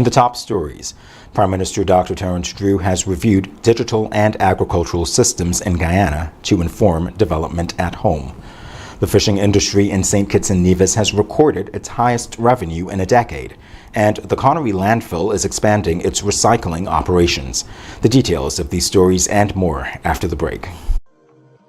the top stories, Prime Minister Dr. Terence Drew has reviewed digital and agricultural systems in Guyana to inform development at home. The fishing industry in St. Kitts and Nevis has recorded its highest revenue in a decade, and the Connery landfill is expanding its recycling operations. The details of these stories and more after the break.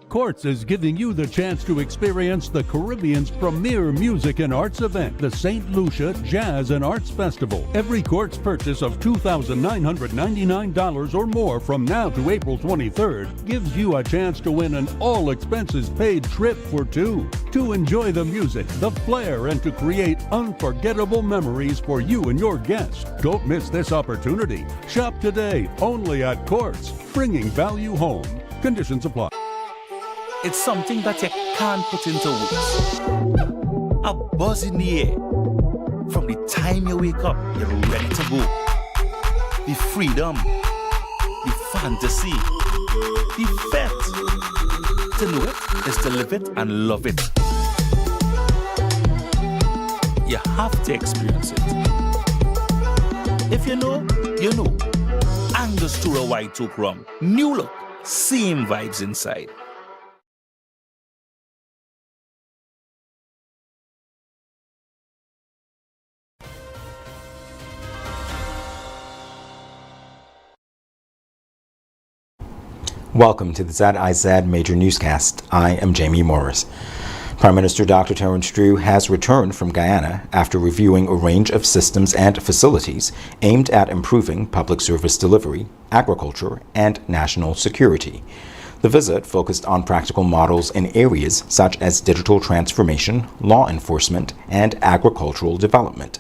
Quartz is giving you the chance to experience the Caribbean's premier music and arts event, the St. Lucia Jazz and Arts Festival. Every Quartz purchase of $2,999 or more from now to April 23rd gives you a chance to win an all-expenses-paid trip for two. To enjoy the music, the flair, and to create unforgettable memories for you and your guests. Don't miss this opportunity. Shop today only at Quartz, bringing value home. Conditions apply. It's something that you can't put into words. A buzz in the air. From the time you wake up, you're ready to go. The freedom, the fantasy, the fete. To know it is to live it and love it. You have to experience it. If you know, you know. Angostura White Oak Rum. New look, same vibes inside. Welcome to the ZIZ Major Newscast. I am Jamie Morris. Prime Minister Dr. Terence Drew has returned from Guyana after reviewing a range of systems and facilities aimed at improving public service delivery, agriculture, and national security. The visit focused on practical models in areas such as digital transformation, law enforcement, and agricultural development.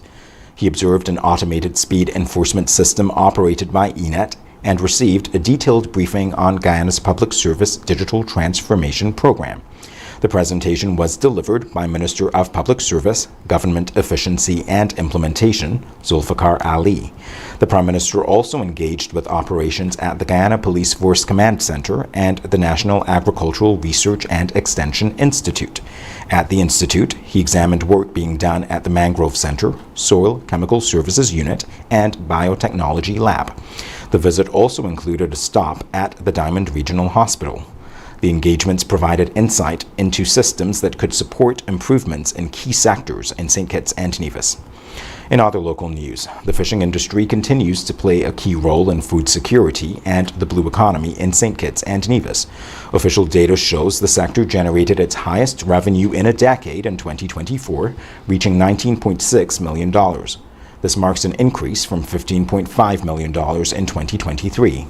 He observed an automated speed enforcement system operated by ENET and received a detailed briefing on Guyana's public service digital transformation program. The presentation was delivered by Minister of Public Service, Government Efficiency and Implementation, Zulfikar Ali. The Prime Minister also engaged with operations at the Guyana Police Force Command Center and the National Agricultural Research and Extension Institute. At the Institute, he examined work being done at the Mangrove Center, Soil Chemical Services Unit, and Biotechnology Lab. The visit also included a stop at the Diamond Regional Hospital. The engagements provided insight into systems that could support improvements in key sectors in St. Kitts and Nevis. In other local news, the fishing industry continues to play a key role in food security and the blue economy in St. Kitts and Nevis. Official data shows the sector generated its highest revenue in a decade in 2024, reaching $19.6 million. This marks an increase from $15.5 million in 2023.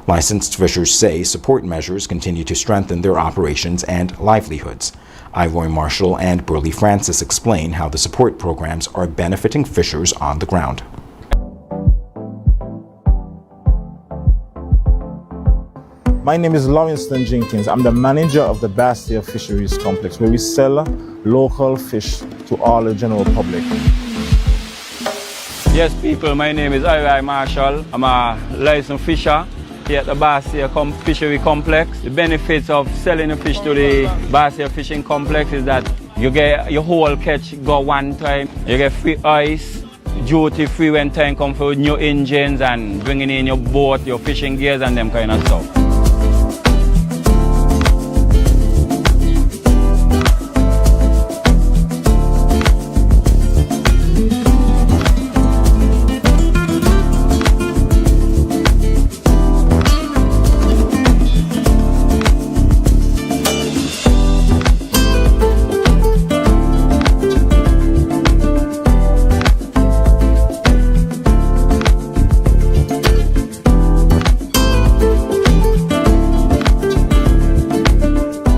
Licensed fishers say support measures continue to strengthen their operations and livelihoods. Iroy Marshall and Burley Francis explain how the support programs are benefiting fishers on the ground. My name is Lawrenston Jenkins. I'm the manager of the Bastia Fisheries Complex, where we sell local fish to all the general public. Yes, people, my name is Iroy Marshall. I'm a licensed fisher here at the Bastia Fishery Complex. The benefits of selling a fish to the Bastia Fishing Complex is that you get your whole catch go one time. You get free ice, duty free when time comes for new engines and bringing in your boat, your fishing gears and them kind of stuff.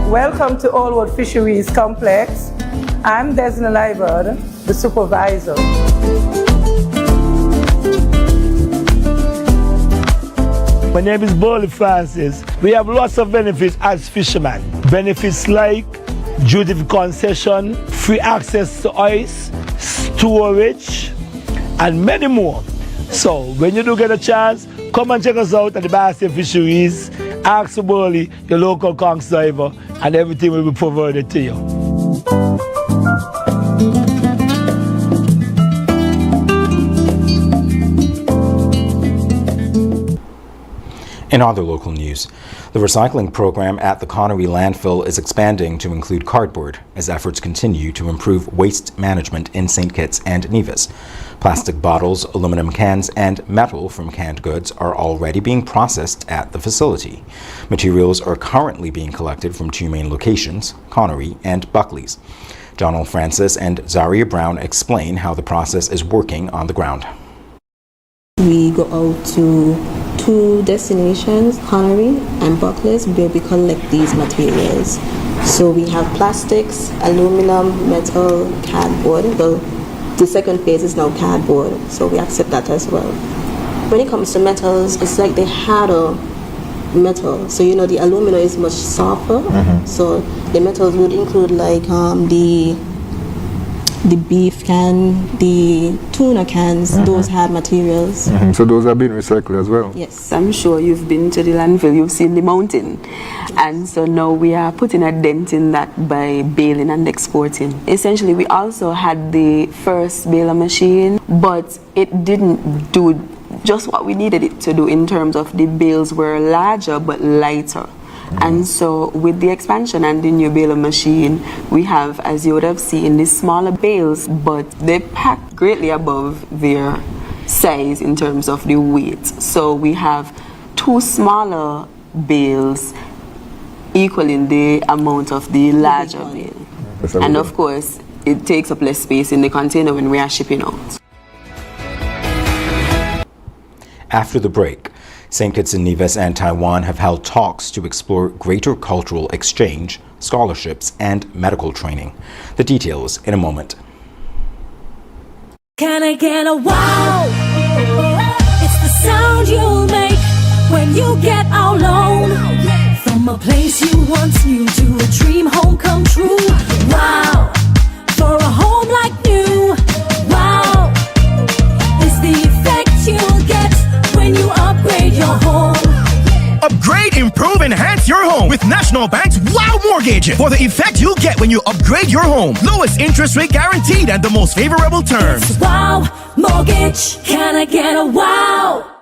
Welcome to Allwood Fisheries Complex. I'm Desna Liberd, the supervisor. My name is Burley Francis. We have lots of benefits as fishermen. Benefits like duty concession, free access to ice, storage, and many more. So when you do get a chance, come and check us out at the Bastia Fisheries. Ask for Burley, your local conch diver, and everything will be provided to you. In other local news, the recycling program at the Connery landfill is expanding to include cardboard as efforts continue to improve waste management in St. Kitts and Nevis. Plastic bottles, aluminum cans, and metal from canned goods are already being processed at the facility. Materials are currently being collected from two main locations, Connery and Buckley's. Donald Francis and Zaria Brown explain how the process is working on the ground. We go out to two destinations, Connery and Buckley's, where we collect these materials. So we have plastics, aluminum, metal, cardboard. Well, the second phase is now cardboard, so we accept that as well. When it comes to metals, it's like the harder metal. So the aluminum is much softer. So the metals would include like the beef can, the tuna cans, those hard materials. So those are being recycled as well? Yes. I'm sure you've been to the landfill, you've seen the mountain. And so now we are putting a dent in that by baling and exporting. Essentially, we also had the first baler machine, but it didn't do just what we needed it to do in terms of the bales were larger but lighter. And so with the expansion and the new baler machine, we have, as you would have seen, the smaller bales, but they pack greatly above their size in terms of the weight. So we have two smaller bales equaling the amount of the larger bale. And of course, it takes up less space in the container when we are shipping out. After the break, St. Kitts and Nevis and Taiwan have held talks to explore greater cultural exchange, scholarships, and medical training. The details in a moment. Can I get a wow? It's the sound you'll make when you get out alone. From a place you once knew to a dream home come true. Wow, for a home like new. Wow, it's the effect you'll get when you upgrade your home. Upgrade, improve, enhance your home with National Bank's Wow Mortgage. For the effect you get when you upgrade your home. Lowest interest rate guaranteed and the most favorable terms. It's Wow Mortgage. Can I get a wow?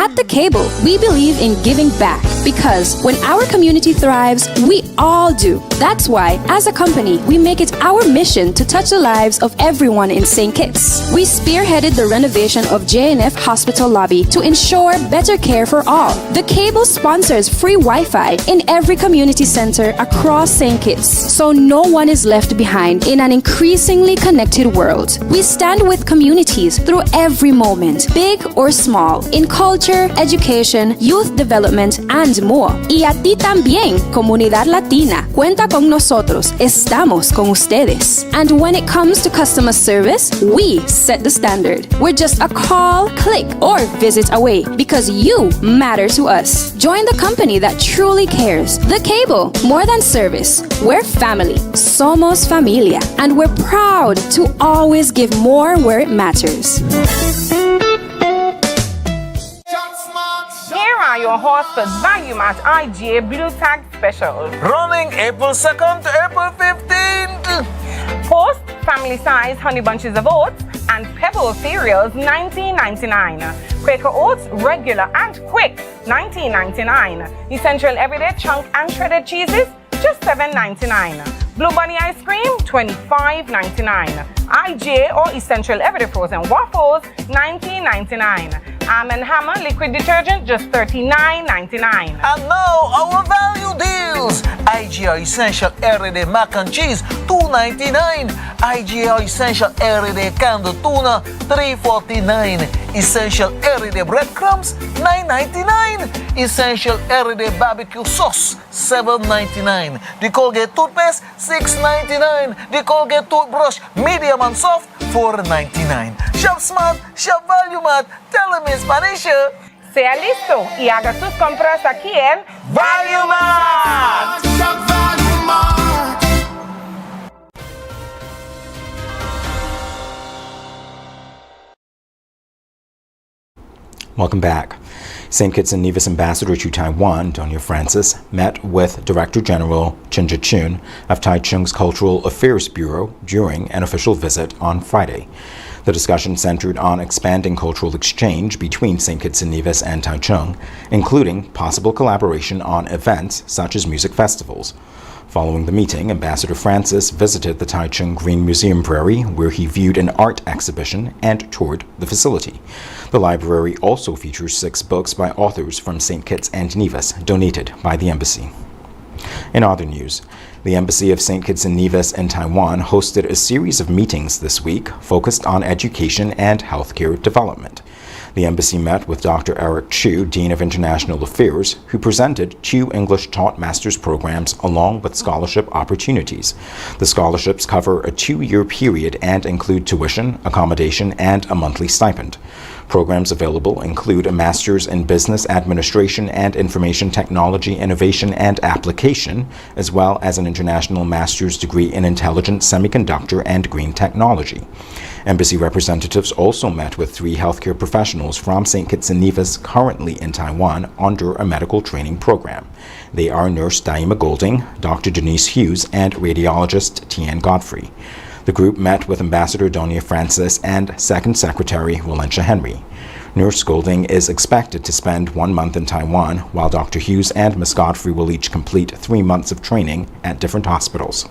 At The Cable, we believe in giving back because when our community thrives, we all do. That's why, as a company, we make it our mission to touch the lives of everyone in St. Kitts. We spearheaded the renovation of JNF Hospital lobby to ensure better care for all. The Cable sponsors free Wi-Fi in every community center across St. Kitts, so no one is left behind in an increasingly connected world. We stand with communities through every moment, big or small, in culture, education, youth development, and more. Y a ti también, comunidad latina. Cuenta con nosotros. Estamos con ustedes. And when it comes to customer service, we set the standard. We're just a call, click, or visit away because you matter to us. Join the company that truly cares. The Cable. More than service. We're family. Somos familia. And we're proud to always give more where it matters. Here are your hosts for Value Match IGA Blue Tag Specials. Running April 2nd to April 15th. Post family size honey bunches of oats and pebble cereals $19.99. Quaker oats regular and quick $19.99. Essential everyday chunk and shredded cheeses just $7.99. Blue Bunny ice cream $25.99. IGA or essential everyday frozen waffles $19.99. Arm & Hammer liquid detergent just $39.99. And now our value deals. IGA Essential Everyday Mac and Cheese $2.99. IGA Essential Everyday Canned Tuna $3.49. Essential Everyday Breadcrumbs $9.99. Essential Everyday Barbecue Sauce $7.99. The Colgate Toothpaste $6.99. The Colgate Toothbrush Medium and Soft $4.99. Shop Smart, Shop Value Mart. Tell them in Spanish. Sea listo y haga sus compras aquí en Value Mart. Welcome back. St. Kitts and Nevis Ambassador to Taiwan, Donia Francis, met with Director General Chin Chun of Taichung's Cultural Affairs Bureau during an official visit on Friday. The discussion centered on expanding cultural exchange between St. Kitts and Nevis and Taichung, including possible collaboration on events such as music festivals. Following the meeting, Ambassador Francis visited the Taichung Green Museum Prairie, where he viewed an art exhibition and toured the facility. The library also features 6 books by authors from St. Kitts and Nevis, donated by the embassy. In other news, the Embassy of St. Kitts and Nevis in Taiwan hosted a series of meetings this week focused on education and healthcare development. The embassy met with Dr. Eric Chu, Dean of International Affairs, who presented 2 English-taught master's programs along with scholarship opportunities. The scholarships cover a 2-year period and include tuition, accommodation, and a monthly stipend. Programs available include a master's in business administration and information technology innovation and application, as well as an international master's degree in intelligent semiconductor and green technology. Embassy representatives also met with 3 healthcare professionals from St. Kitts and Nevis currently in Taiwan under a medical training program. They are Nurse Daima Golding, Dr. Denise Hughes, and radiologist Tian Godfrey. The group met with Ambassador Donia Francis and Second Secretary Walentia Henry. Nurse Golding is expected to spend 1 month in Taiwan, while Dr. Hughes and Ms. Godfrey will each complete 3 months of training at different hospitals.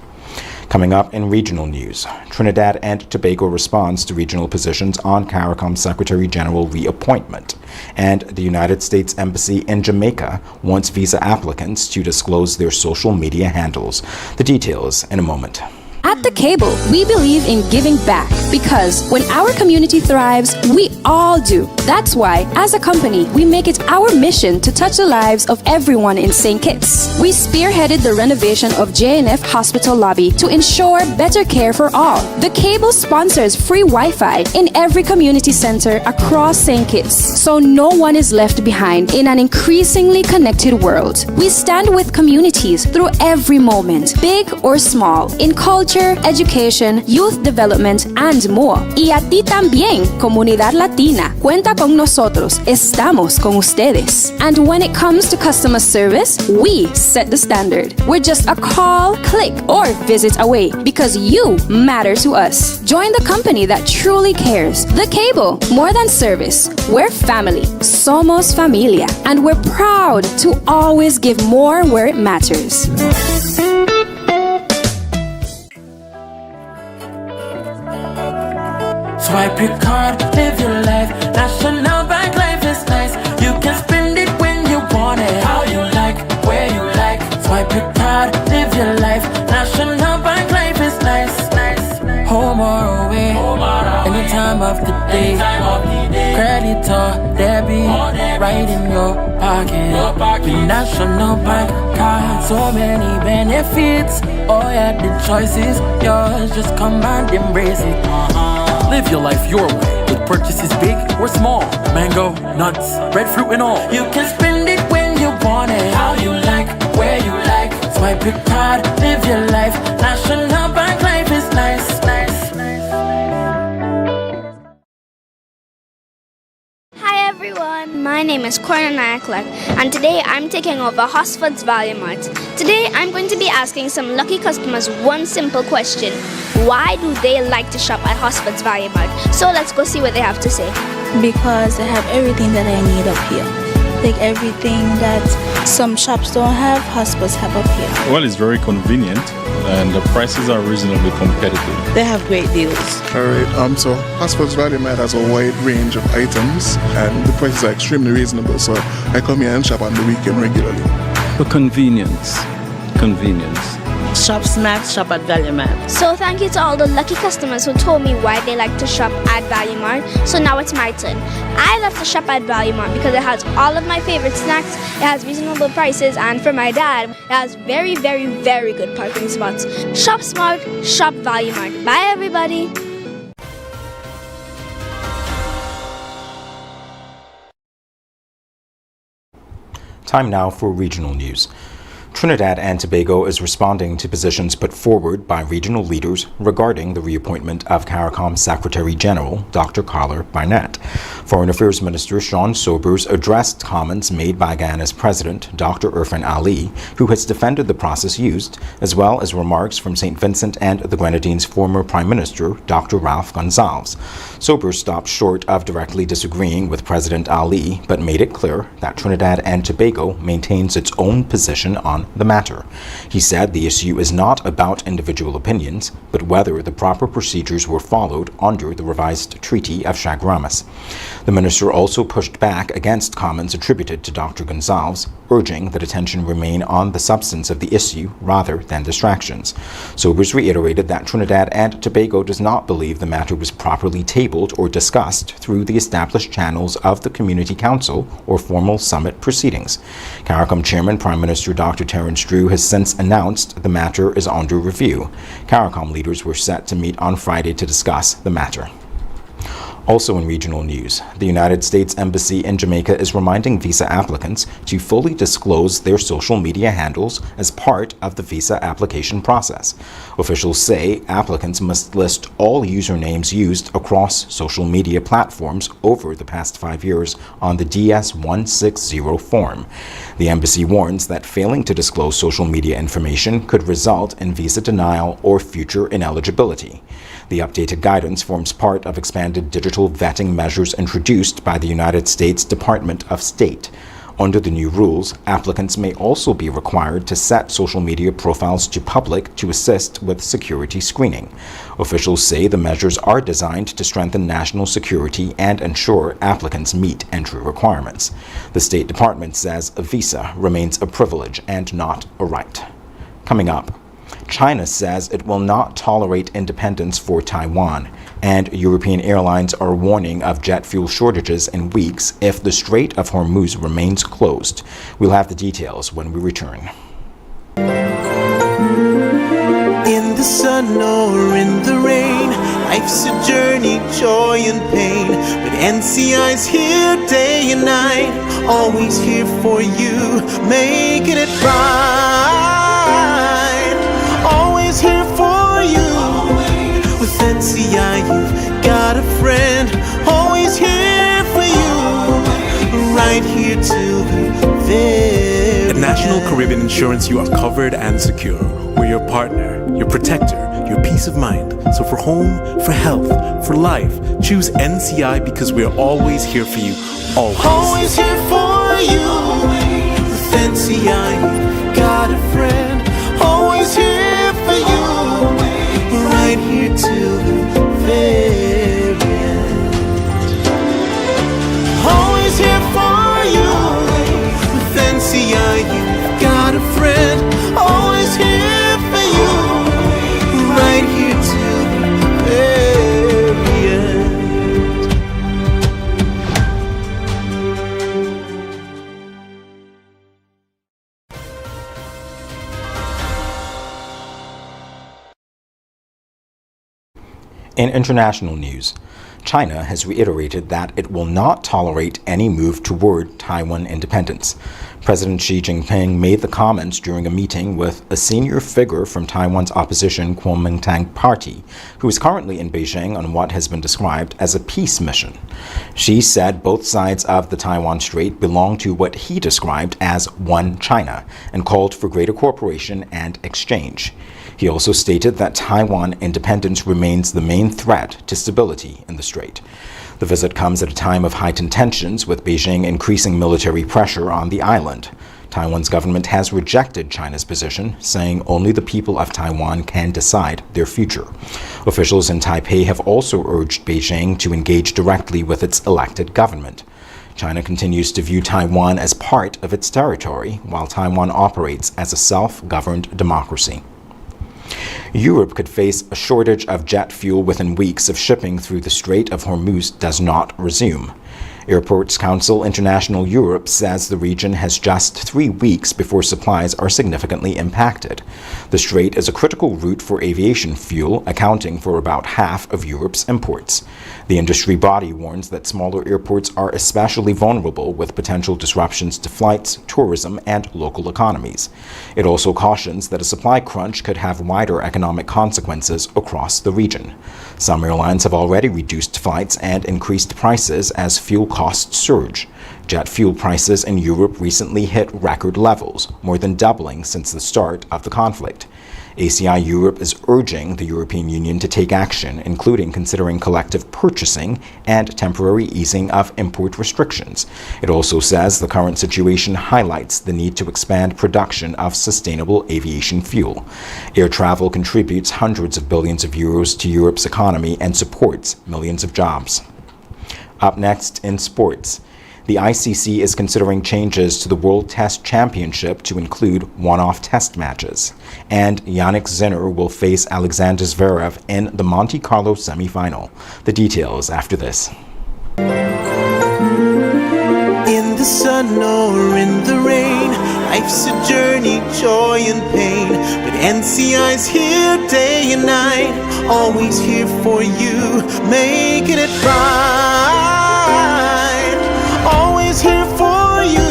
Coming up in regional news, Trinidad and Tobago responds to regional positions on CARICOM Secretary General reappointment, and the United States Embassy in Jamaica wants visa applicants to disclose their social media handles. The details in a moment. At The Cable, we believe in giving back because when our community thrives, we all do. That's why, as a company, we make it our mission to touch the lives of everyone in St. Kitts. We spearheaded the renovation of JNF Hospital lobby to ensure better care for all. The Cable sponsors free Wi-Fi in every community center across St. Kitts, so no one is left behind in an increasingly connected world. We stand with communities through every moment, big or small, in culture, education, youth development, and more. Y a ti también, comunidad latina. Cuenta con nosotros. Estamos con ustedes. And when it comes to customer service, we set the standard. We're just a call, click, or visit away because you matter to us. Join the company that truly cares. The Cable, more than service. We're family. Somos familia. And we're proud to always give more where it matters. Swipe your card, live your life. National Bank life is nice. You can spend it when you want it, how you like, where you like. Swipe your card, live your life. National Bank life is nice. Home or away, any time of the day. Credit or debit, right in your pocket. With National Bank card, so many benefits. Oh yeah, the choice is yours. Just come and embrace it. Live your life your way with purchases big or small. Mango, nuts, breadfruit and all. You can spend it when you want it, how you like, where you like. Swipe your card, live your life. National Bank life is nice. Hi everyone, my name is Cornelia Clark and today I'm taking over Hosford's Value Mart. Today I'm going to be asking some lucky customers one simple question. Why do they like to shop at Hosford's Value Mart? So let's go see what they have to say. Because they have everything that I need up here. Like everything that some shops don't have, Hosford's have up here. Well, it's very convenient and the prices are reasonably competitive. They have great deals. Alright, so Hosford's Value Mart has a wide range of items and the prices are extremely reasonable, so I come here and shop on the weekend regularly. For convenience. Shop snacks, shop at Value Mart. So thank you to all the lucky customers who told me why they like to shop at Value Mart. So now it's my turn. I love to shop at Value Mart because it has all of my favorite snacks, it has reasonable prices, and for my dad, it has very, very, very good parking spots. Shop smart, shop Value Mart. Bye everybody. Time now for regional news. Trinidad and Tobago is responding to positions put forward by regional leaders regarding the reappointment of CARICOM Secretary General Dr. Carla Barnett. Foreign Affairs Minister Sean Sobers addressed comments made by Guyana's President Dr. Irfan Ali, who has defended the process used, as well as remarks from St. Vincent and the Grenadines' former Prime Minister Dr. Ralph Gonsalves. Sobers stopped short of directly disagreeing with President Ali, but made it clear that Trinidad and Tobago maintains its own position on the matter. He said the issue is not about individual opinions, but whether the proper procedures were followed under the revised Treaty of Chaguaramas. The minister also pushed back against comments attributed to Dr. Gonsalves, urging that attention remain on the substance of the issue rather than distractions. Sobers reiterated that Trinidad and Tobago does not believe the matter was properly tabled or discussed through the established channels of the Community Council or formal summit proceedings. CARICOM Chairman Prime Minister Dr. Terence Drew has since announced the matter is under review. CARICOM leaders were set to meet on Friday to discuss the matter. Also in regional news, the United States Embassy in Jamaica is reminding visa applicants to fully disclose their social media handles as part of the visa application process. Officials say applicants must list all usernames used across social media platforms over the past 5 years on the DS-160 form. The embassy warns that failing to disclose social media information could result in visa denial or future ineligibility. The updated guidance forms part of expanded digital vetting measures introduced by the United States Department of State. Under the new rules, applicants may also be required to set social media profiles to public to assist with security screening. Officials say the measures are designed to strengthen national security and ensure applicants meet entry requirements. The State Department says a visa remains a privilege and not a right. Coming up, China says it will not tolerate independence for Taiwan, and European airlines are warning of jet fuel shortages in weeks if the Strait of Hormuz remains closed. We'll have the details when we return. In the sun or in the rain, life's a journey, joy and pain. But NCI's here day and night, always here for you, making it right. Always here for you. With NCI you've got a friend, always here for you, right here till the very At National end. Caribbean Insurance, you are covered and secure. We're your partner, your protector, your peace of mind. So for home, for health, for life, choose NCI because we're always here for you. Always. Always here for you. With NCI you've got a friend, always here for you, right here till the very end. Always here for you. With NCI you've got a friend, always here for you, right here till the very end. In international news, China has reiterated that it will not tolerate any move toward Taiwan independence. President Xi Jinping made the comments during a meeting with a senior figure from Taiwan's opposition Kuomintang Party, who is currently in Beijing on what has been described as a peace mission. Xi said both sides of the Taiwan Strait belong to what he described as one China and called for greater cooperation and exchange. He also stated that Taiwan independence remains the main threat to stability in the strait. The visit comes at a time of heightened tensions, with Beijing increasing military pressure on the island. Taiwan's government has rejected China's position, saying only the people of Taiwan can decide their future. Officials in Taipei have also urged Beijing to engage directly with its elected government. China continues to view Taiwan as part of its territory, while Taiwan operates as a self-governed democracy. Europe could face a shortage of jet fuel within weeks if shipping through the Strait of Hormuz does not resume. Airports Council International Europe says the region has just 3 weeks before supplies are significantly impacted. The strait is a critical route for aviation fuel, accounting for about half of Europe's imports. The industry body warns that smaller airports are especially vulnerable with potential disruptions to flights, tourism, and local economies. It also cautions that a supply crunch could have wider economic consequences across the region. Some airlines have already reduced flights and increased prices as fuel costs surge. Jet fuel prices in Europe recently hit record levels, more than doubling since the start of the conflict. ACI Europe is urging the European Union to take action, including considering collective purchasing and temporary easing of import restrictions. It also says the current situation highlights the need to expand production of sustainable aviation fuel. Air travel contributes hundreds of billions of euros to Europe's economy and supports millions of jobs. Up next in sports. The ICC is considering changes to the World Test Championship to include one-off test matches. And Yannick Sinner will face Alexander Zverev in the Monte Carlo semifinal. The details after this. In the sun or in the rain, life's a journey, joy and pain. But NCI's here day and night, always here for you, making it right. Always here for you.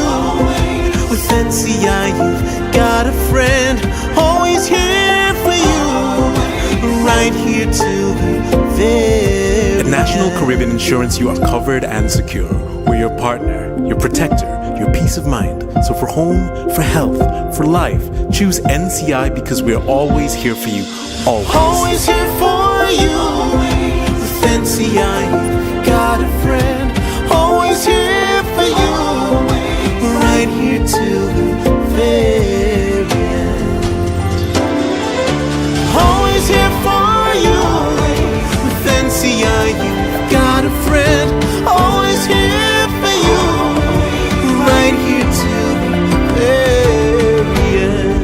With NCI, you've got a friend, always here for you, right here till the very At National end. Caribbean Insurance, you are covered and secure. We're your partner, your protector, your peace of mind. So for home, for health, for life, choose NCI because we're always here for you. Always here for you. With NCI, you've got a friend, always here for you, right here till the very end. Always here for you. With NCI, you've got a friend, always here for you, right here till the very end.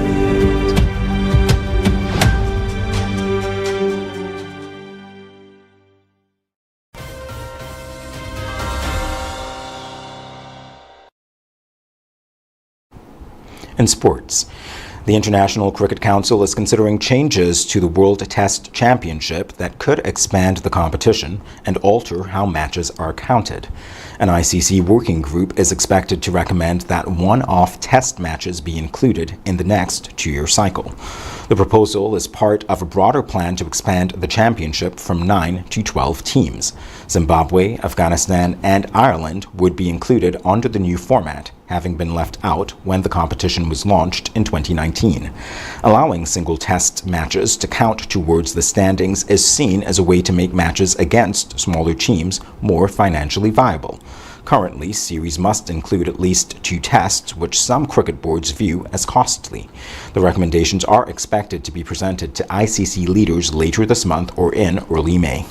In sports, the International Cricket Council is considering changes to the World Test Championship that could expand the competition and alter how matches are counted. An ICC working group is expected to recommend that one-off test matches be included in the next 2-year cycle. The proposal is part of a broader plan to expand the championship from 9 to 12 teams. Zimbabwe, Afghanistan, and Ireland would be included under the new format, having been left out when the competition was launched in 2019. Allowing single test matches to count towards the standings is seen as a way to make matches against smaller teams more financially viable. Currently, series must include at least 2 tests, which some cricket boards view as costly. The recommendations are expected to be presented to ICC leaders later this month or in early May.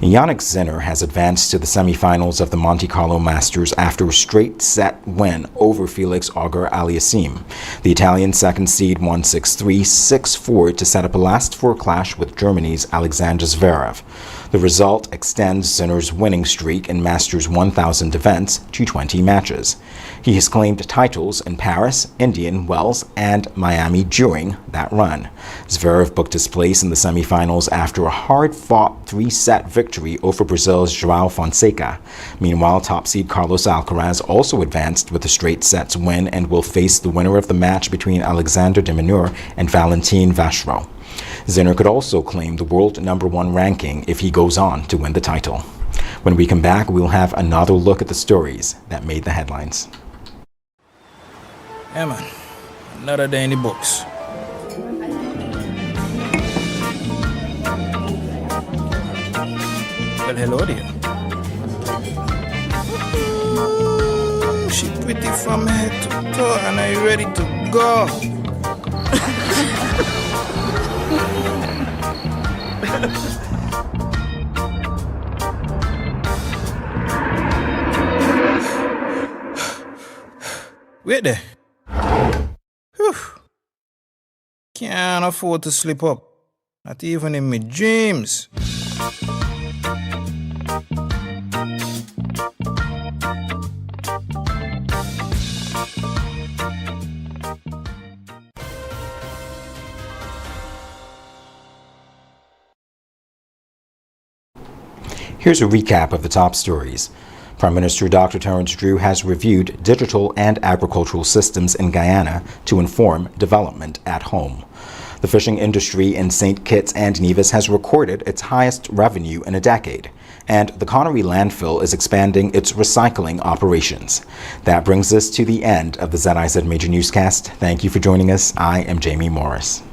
Yannick Sinner has advanced to the semifinals of the Monte Carlo Masters after a straight-set win over Felix Auger-Aliassime. The Italian second seed won 6-3, 6-4 to set up a last-four clash with Germany's Alexander Zverev. The result extends Sinner's winning streak in Masters 1000 events to 20 matches. He has claimed titles in Paris, Indian Wells, and Miami during that run. Zverev booked his place in the semifinals after a hard-fought 3-set victory over Brazil's João Fonseca. Meanwhile, top seed Carlos Alcaraz also advanced with a straight sets win and will face the winner of the match between Alexander de Minaur and Valentin Vachereau. Sinner could also claim the world #1 ranking if he goes on to win the title. When we come back, we'll have another look at the stories that made the headlines. Yeah, man. Another day in the books. Well, hello there. Ooh, she pretty from head to toe, and are you ready to go? Wait there. Whew. Can't afford to slip up. Not even in my dreams. Here's a recap of the top stories. Prime Minister Dr. Terrence Drew has reviewed digital and agricultural systems in Guyana to inform development at home. The fishing industry in St. Kitts and Nevis has recorded its highest revenue in a decade, and the Connery landfill is expanding its recycling operations. That brings us to the end of the ZIZ Major Newscast. Thank you for joining us. I am Jamie Morris.